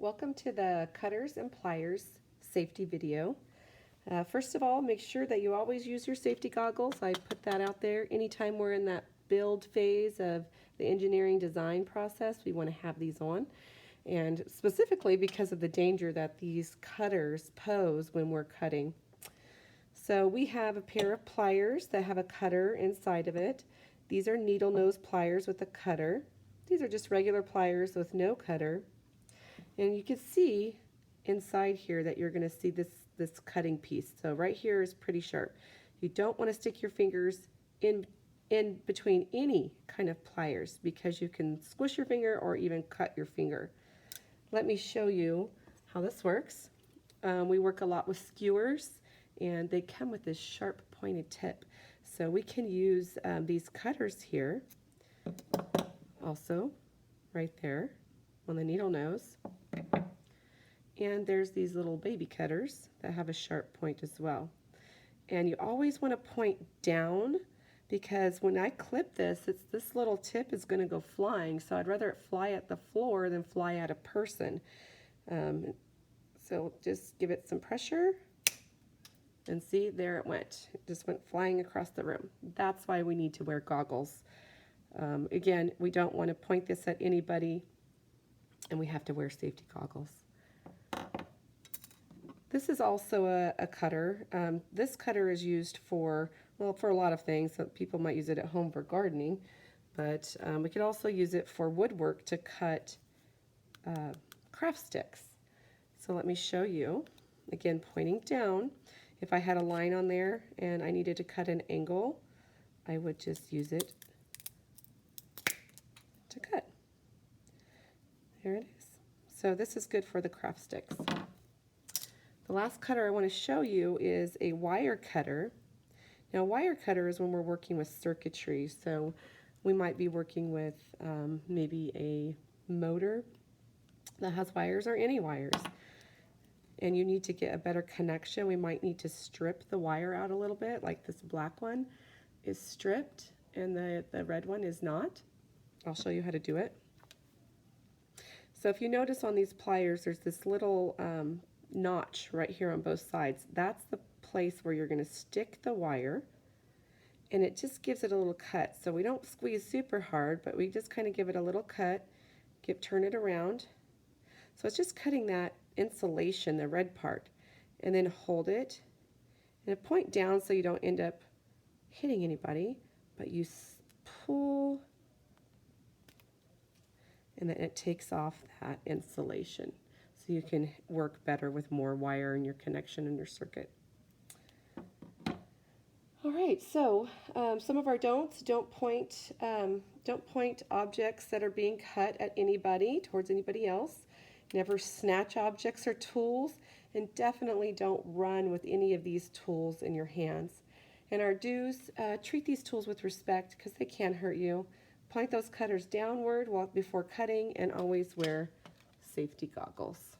Welcome to the Cutters and Pliers safety video. First of all, make sure that you always use your safety goggles. I put that out there. Anytime we're in that build phase of the engineering design process, we want to have these on. And specifically because of the danger that these cutters pose when we're cutting. So we have a pair of pliers that have a cutter inside of it. These are needle nose pliers with a cutter. These are just regular pliers with no cutter. And you can see inside here that you're going to see this cutting piece. So right here is pretty sharp. You don't want to stick your fingers in between any kind of pliers because you can squish your finger or even cut your finger. Let me show you how this works. We work a lot with skewers and they come with this sharp pointed tip. So we can use these cutters here also right there on the needle nose. And there's these little baby cutters that have a sharp point as well. And you always want to point down because when I clip this, this little tip is going to go flying. So I'd rather it fly at the floor than fly at a person. So just give it some pressure and see, there it went. It just went flying across the room. That's why we need to wear goggles. Again, we don't want to point this at anybody, and we have to wear safety goggles. This is also a cutter. This cutter is used for, well, for a lot of things. So people might use it at home for gardening, but we could also use it for woodwork to cut craft sticks. So let me show you. Again, pointing down. If I had a line on there and I needed to cut an angle, I would just use it to cut. There it is. So this is good for the craft sticks. The last cutter I want to show you is a wire cutter. Now, wire cutter is when we're working with circuitry. So we might be working with maybe a motor that has wires or any wires. And you need to get a better connection. We might need to strip the wire out a little bit, like this black one is stripped and the red one is not. I'll show you how to do it. So if you notice on these pliers, there's this little notch right here on both sides. That's the place where you're going to stick the wire, and it just gives it a little cut. So we don't squeeze super hard, but we just kind of give it a little cut, turn it around. So it's just cutting that insulation, the red part, and then hold it and point down so you don't end up hitting anybody, but you pull and then it takes off that insulation so you can work better with more wire in your connection in your circuit. All right, so some of our don'ts: don't point objects that are being cut at anybody, towards anybody else. Never snatch objects or tools, and definitely don't run with any of these tools in your hands. And our do's: treat these tools with respect because they can hurt you. Point those cutters downward before cutting, and always wear safety goggles.